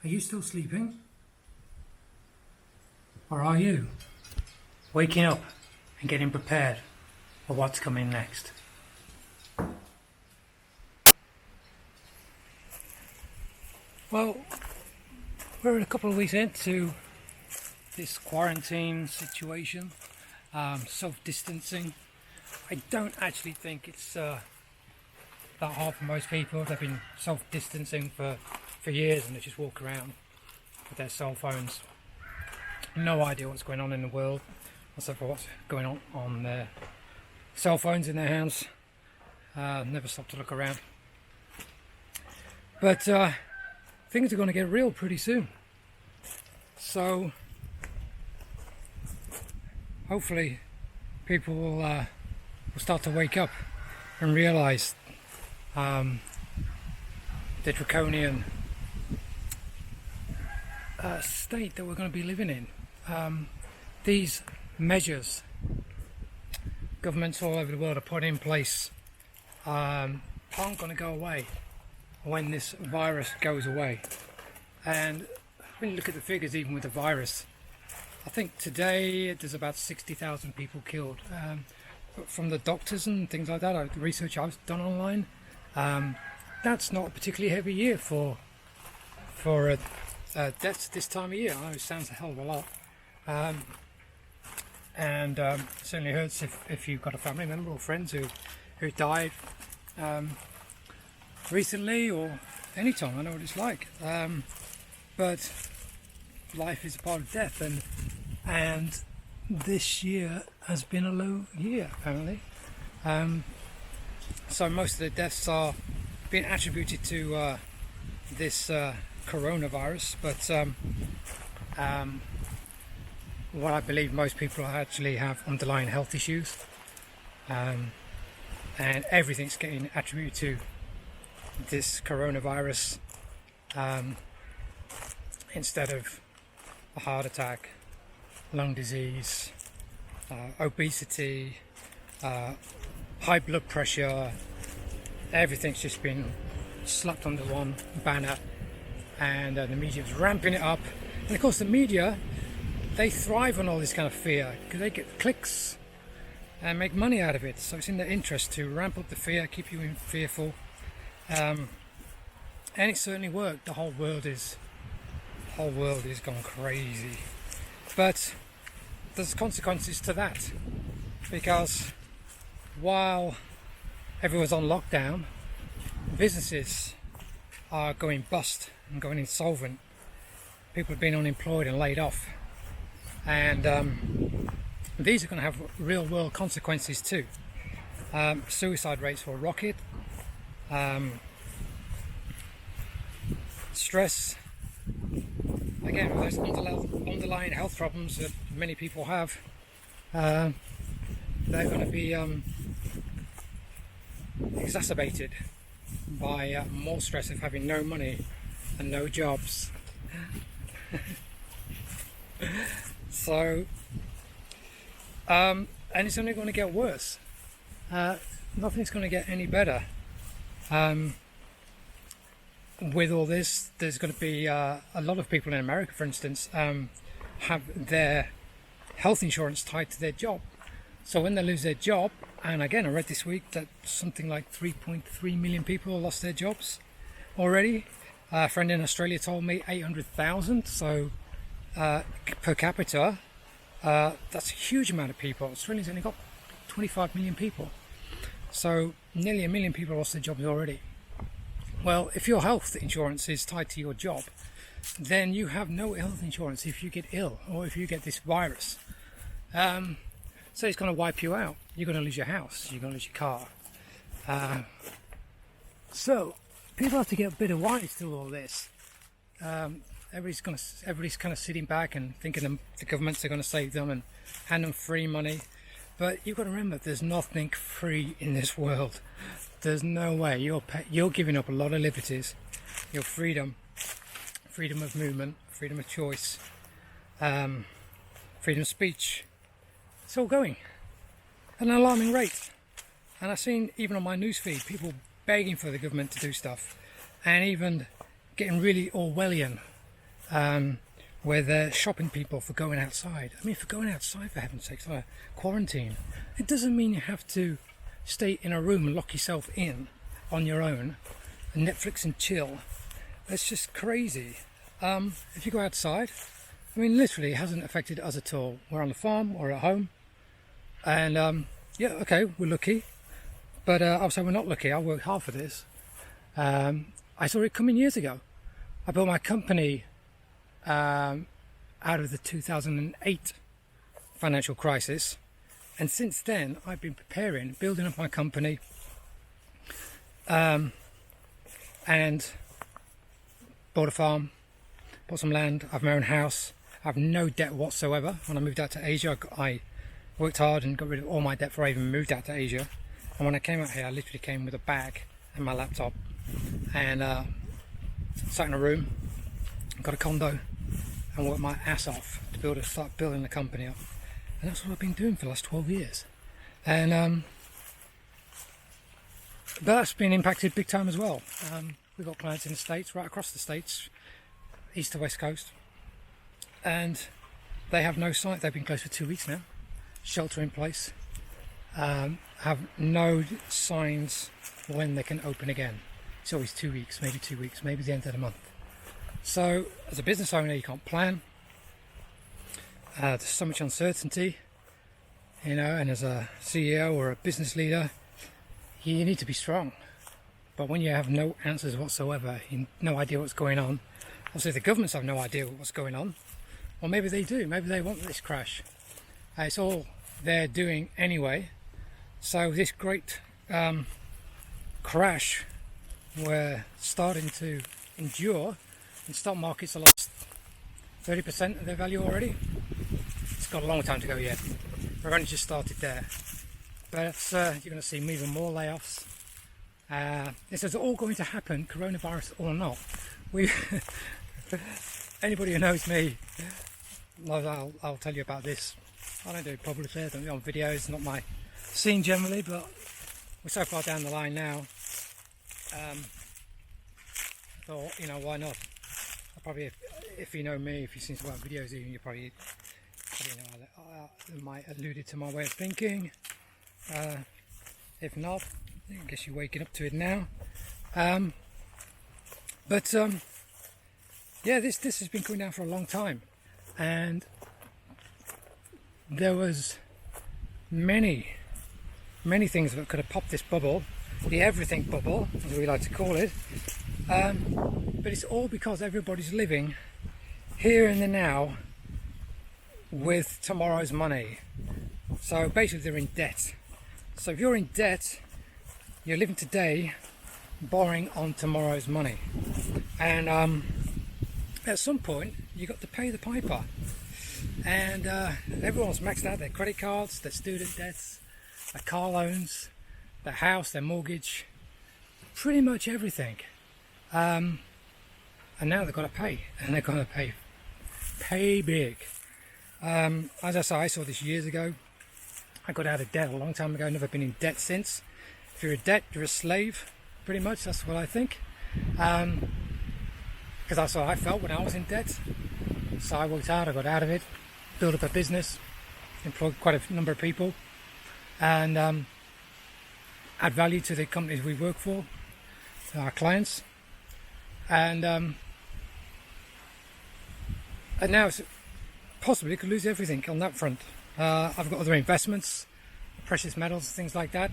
Are you still sleeping? Or are you waking up and getting prepared for what's coming next? Well, we're a couple of weeks into this quarantine situation, self-distancing. I don't actually think it's that hard for most people. They've been self-distancing for years and they just walk around with their cell phones. No idea what's going on in the world, except for what's going on their cell phones in their hands. Never stop to look around. But things are going to get real pretty soon. So hopefully people will start to wake up and realise the draconian state that we're going to be living in. These measures governments all over the world are putting in place aren't going to go away when this virus goes away. And when you look at the figures, even with the virus, I think today there's about 60,000 people killed. But from the doctors and things like that, the research I've done online, that's not a particularly heavy year for deaths this time of year. I know it sounds a hell of a lot. And certainly hurts if you've got a family member or friends who died recently or any time. I know what it's like. But life is a part of death, and this year has been a low year apparently. So most of the deaths are being attributed to this coronavirus, but what I believe most people actually have underlying health issues, and everything's getting attributed to this coronavirus instead of a heart attack, lung disease, obesity, high blood pressure. Everything's just been slapped under one banner, and the media's ramping it up. And of course the media, they thrive on all this kind of fear because they get clicks and make money out of it. So it's in their interest to ramp up the fear, keep you fearful, and it certainly worked. The whole world is gone crazy. But there's consequences to that, because while everyone's on lockdown, businesses are going bust and going insolvent. People have been unemployed and laid off, and these are going to have real world consequences too. Suicide rates will rocket, stress, again with those underlying health problems that many people have, they're going to be exacerbated by more stress of having no money and no jobs. So and it's only going to get worse. Nothing's going to get any better. With all this, there's going to be a lot of people in America, for instance, have their health insurance tied to their job. So when they lose their job, and again I read this week that something like 3.3 million people lost their jobs already. A friend in Australia told me 800,000. So per capita, that's a huge amount of people. Australia's only got 25 million people, so nearly 1 million people lost their jobs already. Well, if your health insurance is tied to your job, then you have no health insurance if you get ill or if you get this virus. So it's going to wipe you out. You're going to lose your house, you're going to lose your car. So people have to get a bit of wise to all this. Everybody's kind of sitting back and thinking the governments are going to save them and hand them free money. But you've got to remember, there's nothing free in this world. There's no way. You're giving up a lot of liberties, your freedom of movement, freedom of choice, freedom of speech. It's all going at an alarming rate. And I've seen, even on my newsfeed, people begging for the government to do stuff, and even getting really Orwellian where they're shopping people for going outside. I mean, for going outside, for heaven's sakes, like quarantine. It doesn't mean you have to stay in a room and lock yourself in on your own and Netflix and chill. It's just crazy. If you go outside, I mean, literally, it hasn't affected us at all. We're on the farm or at home, and yeah, okay, we're lucky. But obviously, we're not lucky. I worked hard for this. I saw it coming years ago. I built my company out of the 2008 financial crisis, and since then I've been preparing, building up my company, and bought a farm, bought some land, I have my own house, I have no debt whatsoever. When I moved out to Asia, I worked hard and got rid of all my debt before I even moved out to Asia. And when I came out here, I literally came with a bag and my laptop, and sat in a room, got a condo, and worked my ass off to start building the company up. And that's what I've been doing for the last 12 years. And but that's been impacted big time as well. We've got clients in the States, right across the States, east to west coast, and they have no sight. They've been closed for 2 weeks now, shelter in place, have no signs when they can open again. It's always 2 weeks, maybe the end of the month. So as a business owner, you can't plan. There's so much uncertainty, and as a CEO or a business leader, you need to be strong. But when you have no answers whatsoever, no idea what's going on, obviously the governments have no idea what's going on, or maybe they do, maybe they want this crash. It's all they're doing anyway. So this great crash we're starting to endure, and stock markets have lost 30% of their value already. It's got a long time to go yet. We've only just started there. But you're going to see even more layoffs. This is all going to happen, coronavirus or not. Anybody who knows me knows I'll tell you about this. I don't do it publicly, I don't do it on videos, not my scene generally, but we're so far down the line now. Thought, why not? I probably, if you know me, if you've seen some of my videos even, you probably know I might alluded to my way of thinking. If not, I guess you're waking up to it now. But yeah, this has been going down for a long time, and there was many things that could have popped this bubble, the everything bubble, as we like to call it. But it's all because everybody's living here in the now with tomorrow's money. So basically they're in debt. So if you're in debt, you're living today borrowing on tomorrow's money. And at some point you got to pay the piper. And everyone's maxed out their credit cards, their student debts, their car loans, their house, their mortgage, pretty much everything. And now they've got to pay, and they're going to pay big. As I said, I saw this years ago. I got out of debt a long time ago, never been in debt since. If you're in debt, you're a slave, pretty much, that's what I think. Because that's how I felt when I was in debt. So I worked hard, I got out of it, built up a business, employed quite a number of people, and add value to the companies we work for, our clients. And now it's possibly could lose everything on that front. I've got other investments, precious metals, things like that.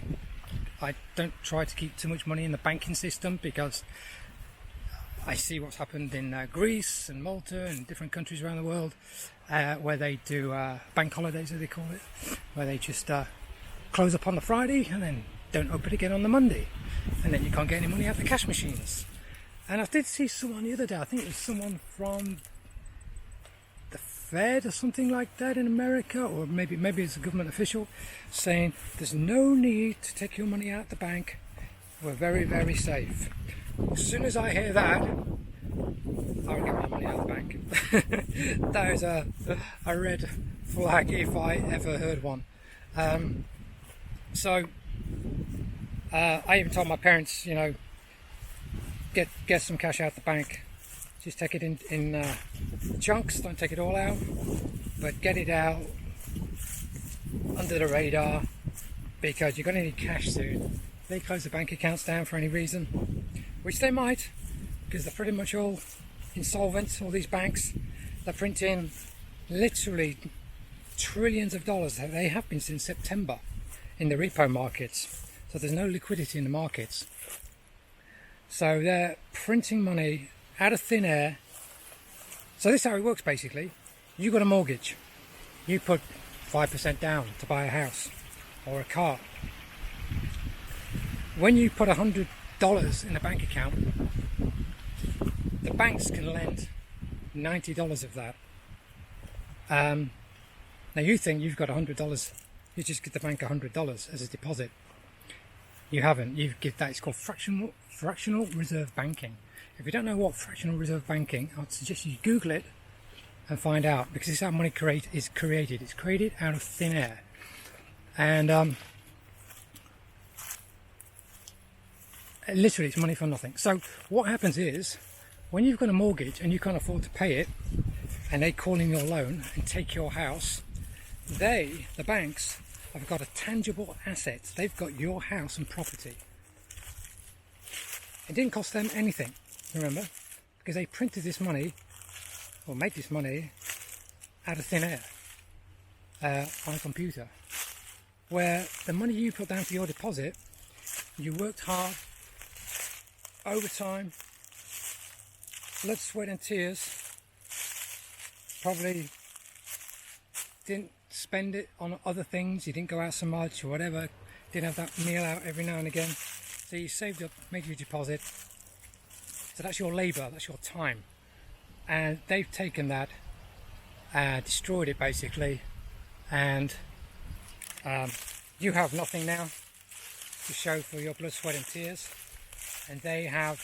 I don't try to keep too much money in the banking system because I see what's happened in Greece and Malta and different countries around the world where they do bank holidays, as they call it, where they just close up on the Friday and then don't open again on the Monday, and then you can't get any money out of the cash machines. And I did see someone the other day, I think it was someone from the Fed or something like that in America, or maybe it's a government official, saying there's no need to take your money out the bank, we're very, very safe. As soon as I hear that, I'll get my money out of the bank. That is a red flag if I ever heard one. So I even told my parents, get some cash out the bank Just take it in chunks, don't take it all out, but get it out under the radar, because you're going to need cash soon. They close the bank accounts down for any reason, which they might, because they're pretty much all insolvent, all these banks. They're printing literally trillions of dollars. They have been since September in the repo markets, so there's no liquidity in the markets. So they're printing money out of thin air. So this is how it works basically. You got a mortgage, you put 5% down to buy a house or a car. When you put $100 in a bank account, the banks can lend $90 of that. Now you think you've got $100, you just give the bank $100 as a deposit. You haven't. You give that. It's called fractional reserve banking. If you don't know what fractional reserve banking, I'd suggest you Google it and find out, because this is how money is created. It's created out of thin air, and literally it's money for nothing. So what happens is, when you've got a mortgage and you can't afford to pay it, and they call in your loan and take your house, the banks, have got a tangible asset. They've got your house and property. It didn't cost them anything, remember, because they printed this money, or made this money, out of thin air on a computer, where the money you put down for your deposit, you worked hard, overtime, blood, sweat and tears, probably didn't spend it on other things, you didn't go out so much or whatever, didn't have that meal out every now and again, so you saved up, made your deposit. So that's your labour, that's your time, and they've taken that and destroyed it basically, and you have nothing now to show for your blood, sweat and tears, and they have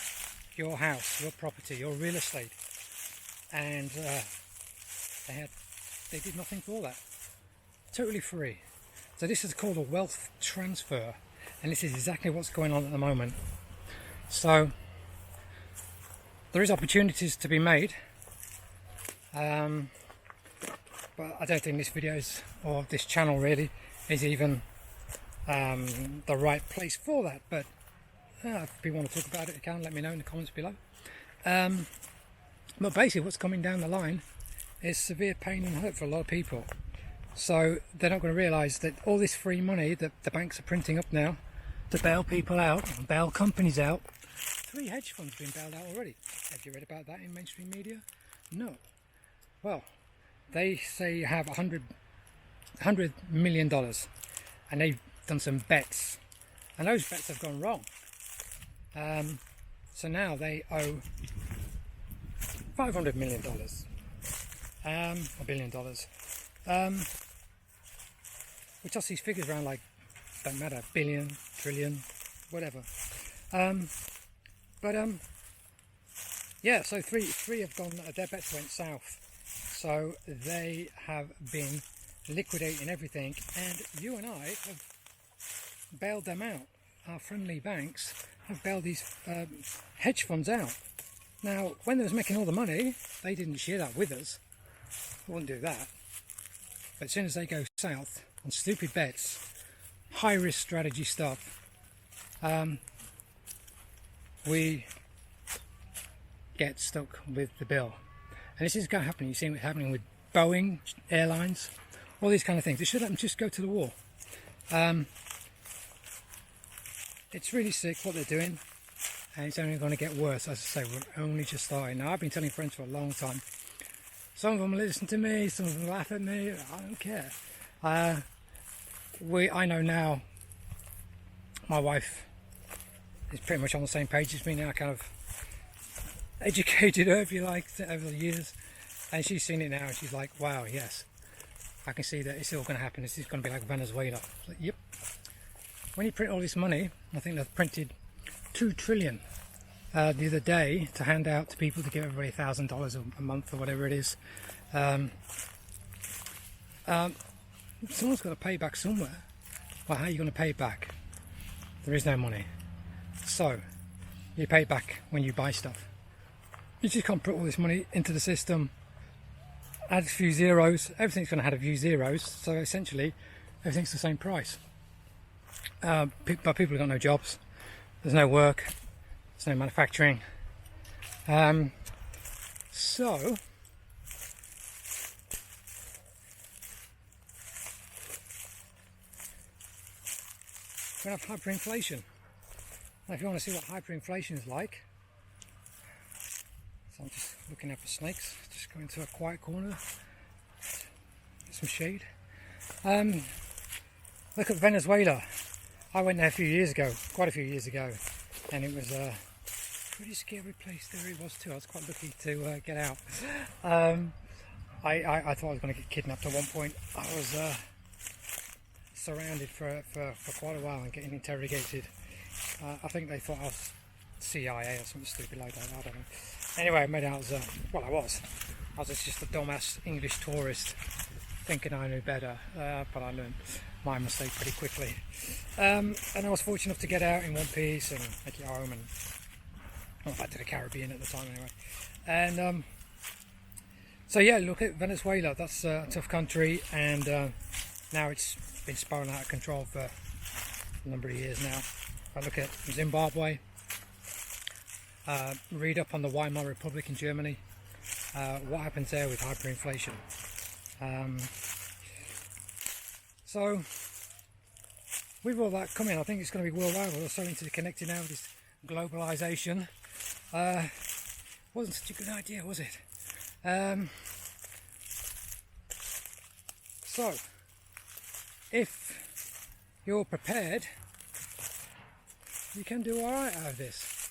your house, your property, your real estate, and they did nothing for that. Totally free. So this is called a wealth transfer, and this is exactly what's going on at the moment. So there is opportunities to be made, but I don't think this video is, or this channel really, is even the right place for that. But if people want to talk about it, you can let me know in the comments below. But basically what's coming down the line is severe pain and hurt for a lot of people. So they're not going to realise that all this free money that the banks are printing up now to bail people out, bail companies out. 3 hedge funds being bailed out already. Have you read about that in mainstream media? No. Well, they say you have $100 million, and they've done some bets, and those bets have gone wrong. So now they owe $500 million, $1 billion. We toss these figures around like, don't matter, billion, trillion, whatever. Yeah, so three have gone, their bets went south. So they have been liquidating everything, and you and I have bailed them out. Our friendly banks have bailed these hedge funds out. Now, when they was making all the money, they didn't share that with us. We wouldn't do that. But as soon as they go south on stupid bets, high risk strategy stuff, we get stuck with the bill. And this is going to happen. You've seen it happening with Boeing Airlines, all these kind of things. They should let them just go to the wall. It's really sick what they're doing, and it's only going to get worse. As I say, we're only just starting. Now, I've been telling friends for a long time. Some of them listen to me, some of them laugh at me. I don't care. I know now. My wife is pretty much on the same page as me now. I kind of educated her, if you like, over the years, and she's seen it now, and she's like, "Wow, yes, I can see that it's all going to happen. This is going to be like Venezuela." Like, yep. When you print all this money, I think they've printed $2 trillion the other day to hand out to people, to give everybody $1,000 a month or whatever it is. Someone's got to pay back somewhere. Well, how are you going to pay it back? There is no money. So you pay it back when you buy stuff. You just can't put all this money into the system, add a few zeros. Everything's going to have a few zeros, so essentially everything's the same price. But people have got no jobs, there's no work, there's no manufacturing. So we have hyperinflation. Now if you want to see what hyperinflation is like, so I'm just looking out for snakes, just go into a quiet corner, get some shade. Look at Venezuela. I went there a few years ago, quite a few years ago, and it was a pretty scary place. There it was too. I was quite lucky to get out. I thought I was going to get kidnapped at one point. I was surrounded for quite a while and getting interrogated. I think they thought I was CIA or something stupid like that. I don't know. Anyway, I made out as well, I was just a dumbass English tourist thinking I knew better, but I learned my mistake pretty quickly. And I was fortunate enough to get out in one piece and make it home, and well, back to the Caribbean at the time anyway. And so yeah, look at Venezuela. That's a tough country, and now it's been spiraling out of control for a number of years now. I look at Zimbabwe. Read up on the Weimar Republic in Germany. What happens there with hyperinflation? So with all that coming, I think it's going to be worldwide. We're so interconnected now with this globalization. Wasn't such a good idea, was it? So if you're prepared, you can do all right out of this,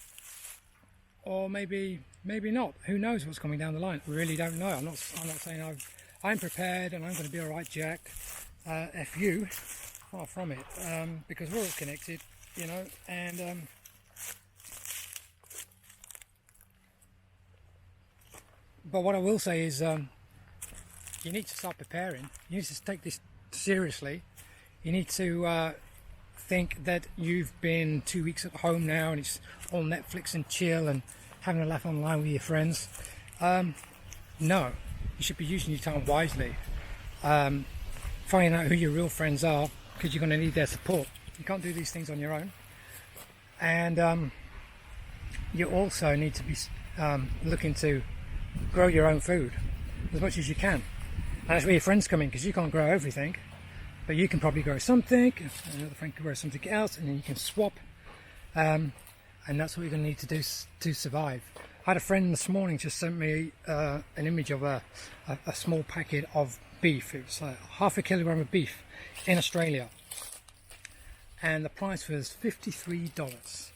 or maybe not. Who knows what's coming down the line? I really don't know. I'm not saying I'm prepared and I'm going to be all right, Jack. F you, far from it, because we're all connected, you know. And but what I will say is, you need to start preparing. You need to take this seriously. You need to think that you've been 2 weeks at home now and it's all Netflix and chill and having a laugh online with your friends. No, you should be using your time wisely. Finding out who your real friends are, because you're going to need their support. You can't do these things on your own. And you also need to be looking to grow your own food as much as you can. And that's where your friends come in, because you can't grow everything, but you can probably grow something, another friend can grow something else, and then you can swap. And that's what you're going to need to do to survive. I had a friend this morning just sent me an image of a small packet of beef. It was half a kilogram of beef in Australia, and the price was $53.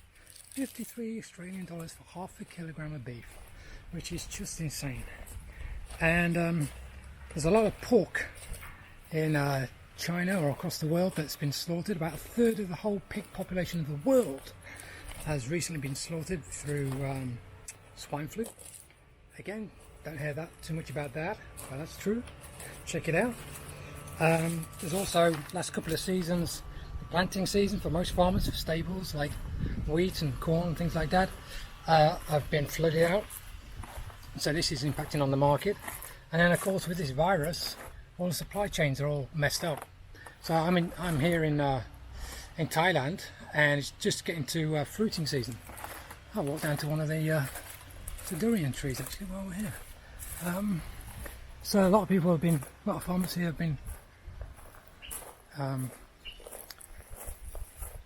53 Australian dollars for half a kilogram of beef, which is just insane. And there's a lot of pork in China or across the world that's been slaughtered. About a third of the whole pig population of the world has recently been slaughtered through swine flu. Again, don't hear that too much about that, but that's true. Check it out. There's also, last couple of seasons, the planting season for most farmers of staples like wheat and corn and things like that have been flooded out. So this is impacting on the market. And then of course with this virus, all the supply chains are all messed up. So I'm here in Thailand, and it's just getting to fruiting season. I walked down to one of the durian trees actually while we're here. So a lot of farmers here have been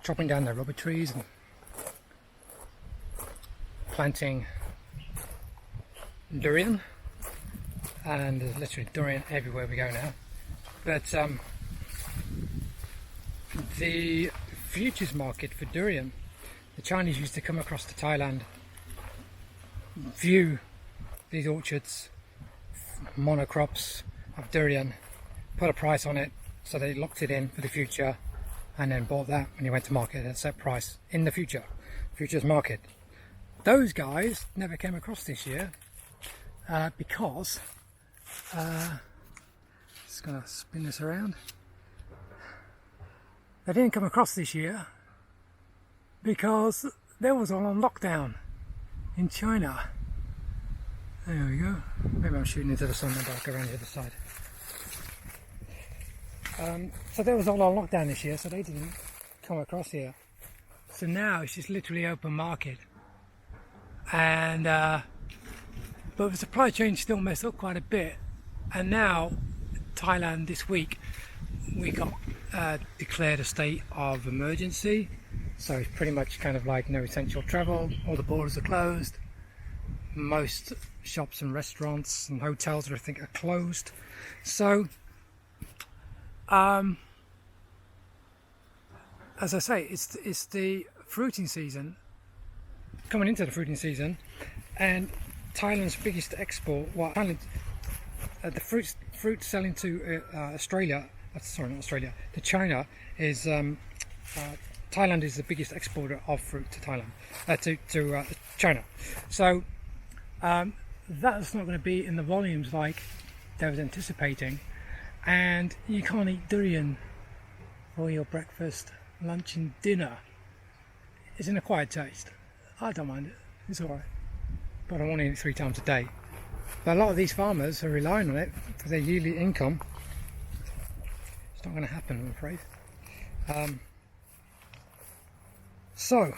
chopping down their rubber trees and planting durian, and there's literally durian everywhere we go now. But the futures market for durian, the Chinese used to come across to Thailand, view these orchards, monocrops of durian, put a price on it, so they locked it in for the future, and then bought that when you went to market at a set price in the futures market. Those guys never came across this year because just gonna spin this around. They didn't come across this year because they was all on lockdown in China. There we go. Maybe I'm shooting into the sun and I'll go around the other side. So there was all on lockdown this year, so they didn't come across here. So now it's just literally open market. And but the supply chain still messed up quite a bit. And now Thailand this week we got declared a state of emergency. So it's pretty much kind of like no essential travel. All the borders are closed. Most shops and restaurants and hotels, I think, are closed. So as I say, it's the fruiting season, coming into the fruiting season, and Thailand's biggest export, the fruit selling to Australia, sorry, not Australia, to China, is Thailand is the biggest exporter of fruit to Thailand, to China. So that's not going to be in the volumes like they was anticipating, and you can't eat durian for your breakfast, lunch and dinner. It's an acquired taste. I don't mind it, it's alright, but I want to eat it 3 times a day. But a lot of these farmers are relying on it for their yearly income. It's not going to happen, I'm afraid. So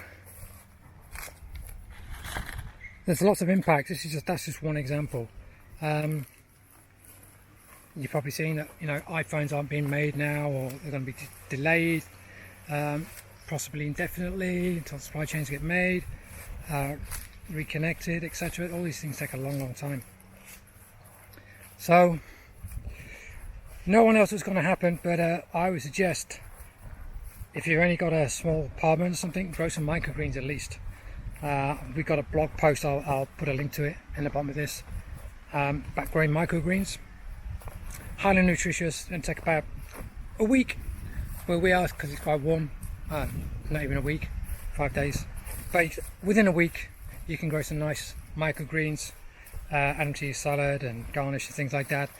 there's lots of impacts. That's just one example. You've probably seen that, you know, iPhones aren't being made now, or they're going to be delayed, possibly indefinitely until supply chains get made, reconnected, etc. All these things take a long time. So no one else is going to happen, but I would suggest, if you've only got a small apartment or something, grow some microgreens at least. We've got a blog post, I'll put a link to it in the bottom of this, about growing microgreens. Highly nutritious, and take about a week where we are, because it's quite warm. Not even a week, 5 days, but within a week you can grow some nice microgreens, add them to your salad and garnish and things like that.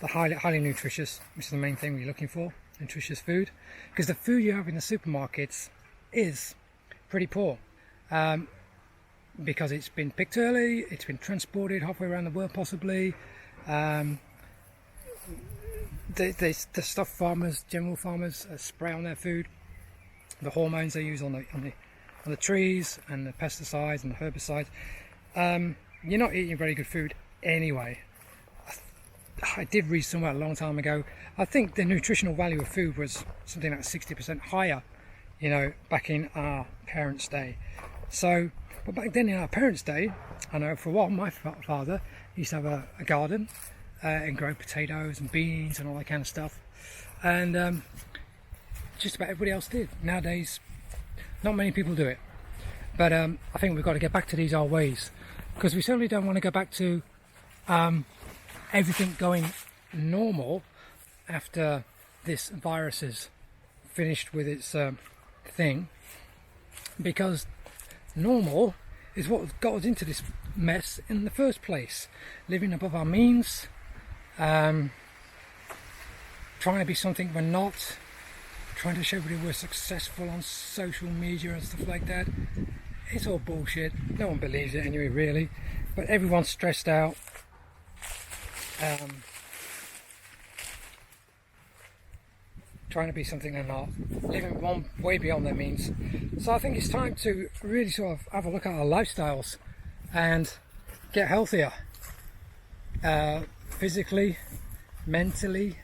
They're highly nutritious, which is the main thing we're looking for, nutritious food, because the food you have in the supermarkets is pretty poor, because it's been picked early, it's been transported halfway around the world possibly. The stuff farmers, general farmers, spray on their food, the hormones they use on the trees, and the pesticides and the herbicides. You're not eating very good food anyway. I did read somewhere a long time ago, I think the nutritional value of food was something like 60% higher, you know, back in our parents' day. So, but back then in our parents' day, I know for a while my father used to have a garden and grow potatoes and beans and all that kind of stuff, and just about everybody else did. Nowadays, not many people do it, but I think we've got to get back to these old ways, because we certainly don't want to go back to everything going normal after this virus is finished with its thing, because normal is what got us into this mess in the first place. Living above our means, trying to be something we're not, trying to show everybody we're successful on social media and stuff like that. It's all bullshit. No one believes it anyway, really, but everyone's stressed out. Trying to be something they're not, living one way beyond their means. So I think it's time to really sort of have a look at our lifestyles and get healthier, physically, mentally,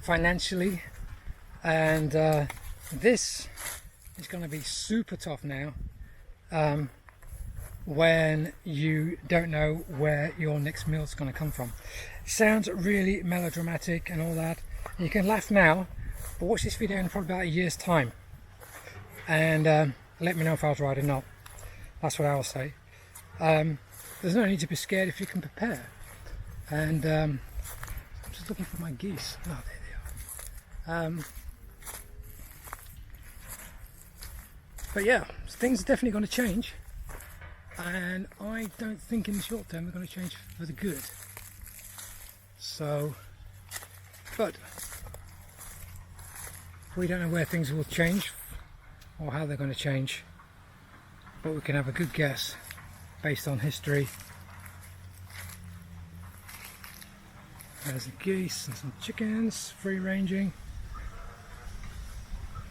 financially, and this is going to be super tough now, when you don't know where your next meal is going to come from. It sounds really melodramatic and all that. You can laugh now, but watch this video in probably about a year's time, and let me know if I was right or not. That's what I'll say. There's no need to be scared if you can prepare. And I'm just looking for my geese. Oh, there they are. But yeah, things are definitely going to change, and I don't think in the short term they're going to change for the good. So, but we don't know where things will change or how they're going to change, but we can have a good guess based on history There's the geese and some chickens, free ranging.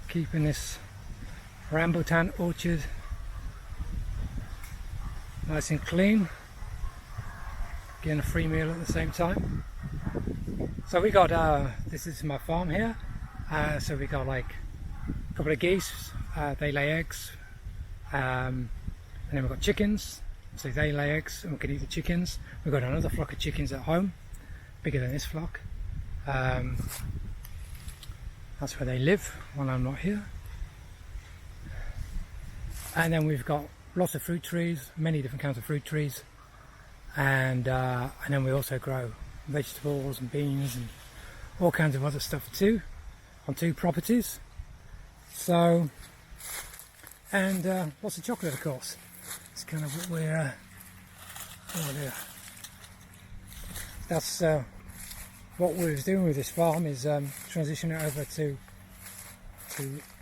Keeping this rambutan orchard nice and clean. Getting a free meal at the same time. So we got, this is my farm here. So we got like a couple of geese, they lay eggs. And then we've got chickens, so they lay eggs and we can eat the chickens. We've got another flock of chickens at home, bigger than this flock. That's where they live when I'm not here. And then we've got lots of fruit trees, many different kinds of fruit trees. And then we also grow vegetables and beans and all kinds of other stuff too, on 2 properties. So, and lots of chocolate, of course. It's kind of what we're oh dear. That's what we was doing with this farm, is transitioning it over to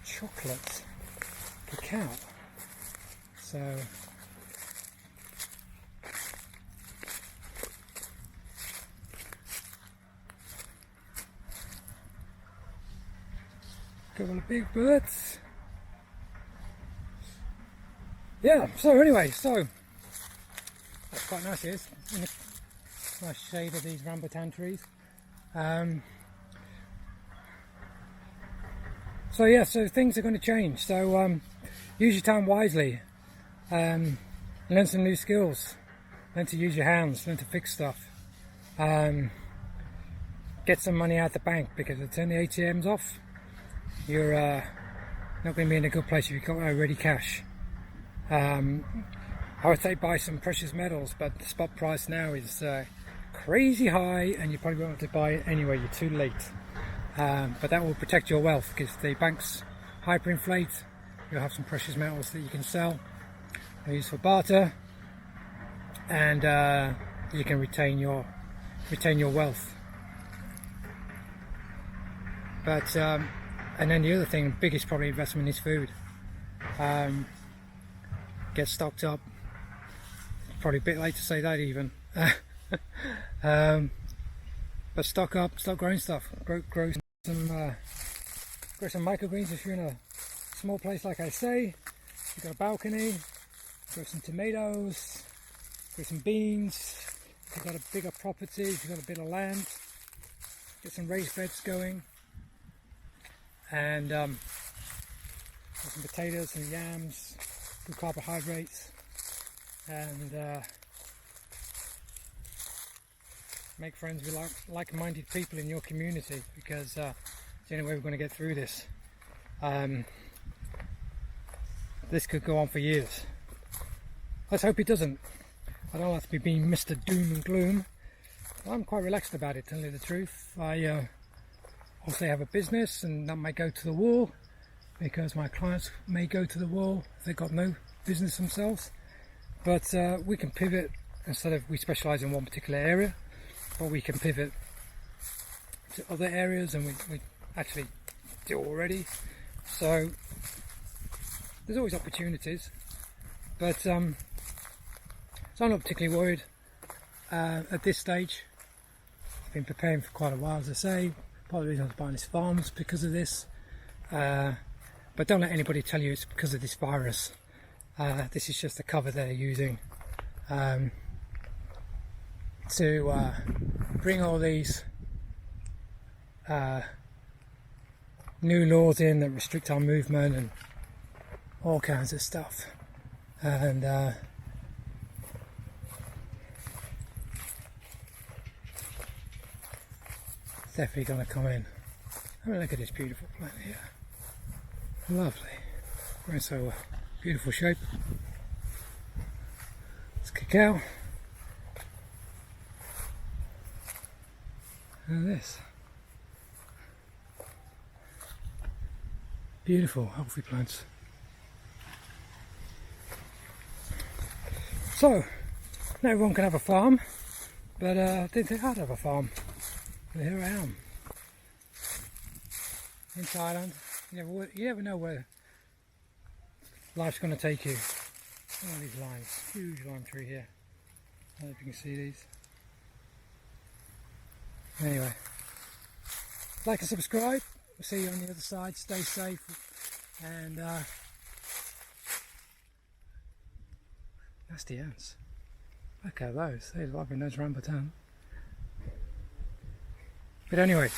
chocolate cacao. So couple of big birds. Yeah, so anyway, so that's quite nice here. It's in the nice shade of these rambutan trees. So yeah, so things are going to change. So use your time wisely. Learn some new skills. Learn to use your hands. Learn to fix stuff. Get some money out the bank, because if you turn the ATMs off, you're not going to be in a good place if you've got ready cash. I would say buy some precious metals, but the spot price now is crazy high, and you probably won't have to buy it anyway. You're too late. But that will protect your wealth, because the banks hyperinflate. You'll have some precious metals that you can sell, or use for barter, and you can retain your wealth. But and then the other thing, biggest probably investment, is food. Get stocked up. Probably a bit late to say that even. But stock up, start growing stuff. Grow some microgreens if you're in a small place, like I say. You've got a balcony. Grow some tomatoes. Grow some beans. If you've got a bigger property, if you've got a bit of land, get some raised beds going. And some potatoes and yams, good carbohydrates, and make friends with like-minded people in your community, because it's the only way we're going to get through this. This could go on for years. Let's hope it doesn't. I don't like to be being Mr. Doom and Gloom. I'm quite relaxed about it, to tell you the truth. I obviously have a business, and that may go to the wall, because my clients may go to the wall if they've got no business themselves. But we can pivot. Instead of, we specialise in one particular area, but we can pivot to other areas, and we actually do already. So there's always opportunities, but so I'm not particularly worried at this stage. I've been preparing for quite a while, as I say. Part of the reason I was buying this farm is because of this. But don't let anybody tell you it's because of this virus. This is just a cover they're using to bring all these new laws in that restrict our movement and all kinds of stuff. And it's definitely going to come in. Have a look at this beautiful plant here. Lovely. Growing so well. Beautiful shape. It's cacao. And this. Beautiful, healthy plants. So, not everyone can have a farm, but I didn't think I'd have a farm. But here I am. In Thailand. You never know where life's going to take you. Look at these limes. Huge lime tree here. I don't know if you can see these. Anyway, like and subscribe. We'll see you on the other side. Stay safe, and nasty ants. Look at those. They're loving those rambutan. But anyway,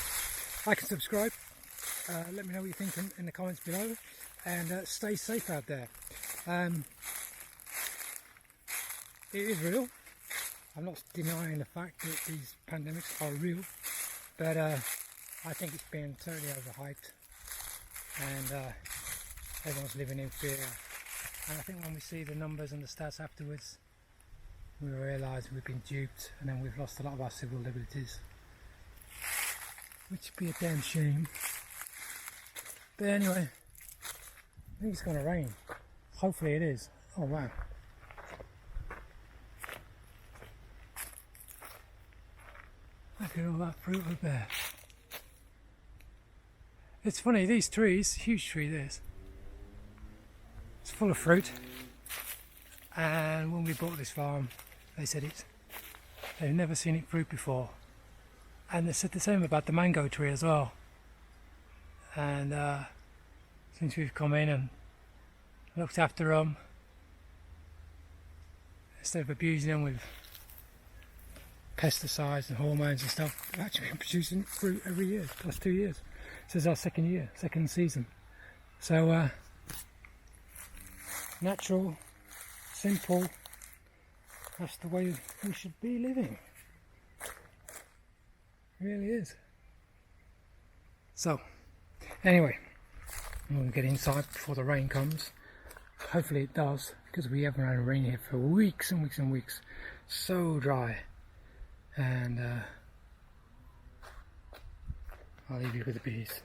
like and subscribe. Let me know what you think in the comments below, and stay safe out there. It is real. I'm not denying the fact that these pandemics are real, but I think it's been totally overhyped, and everyone's living in fear. And I think when we see the numbers and the stats afterwards, we realise we've been duped, and then we've lost a lot of our civil liberties, which would be a damn shame. But anyway, I think it's going to rain. Hopefully it is. Oh wow. Look at all that fruit up there. It's funny, these trees, huge tree this, it's full of fruit, and when we bought this farm they said they've never seen it fruit before, and they said the same about the mango tree as well. And since we've come in and looked after them, instead of abusing them with pesticides and hormones and stuff, we've actually been producing fruit every year, plus 2 years. This is our second season. So natural, simple, that's the way we should be living. It really is. So anyway, I'm going to get inside before the rain comes. Hopefully it does, because we haven't had rain here for weeks and weeks and weeks. So dry. And I'll leave you with the bees.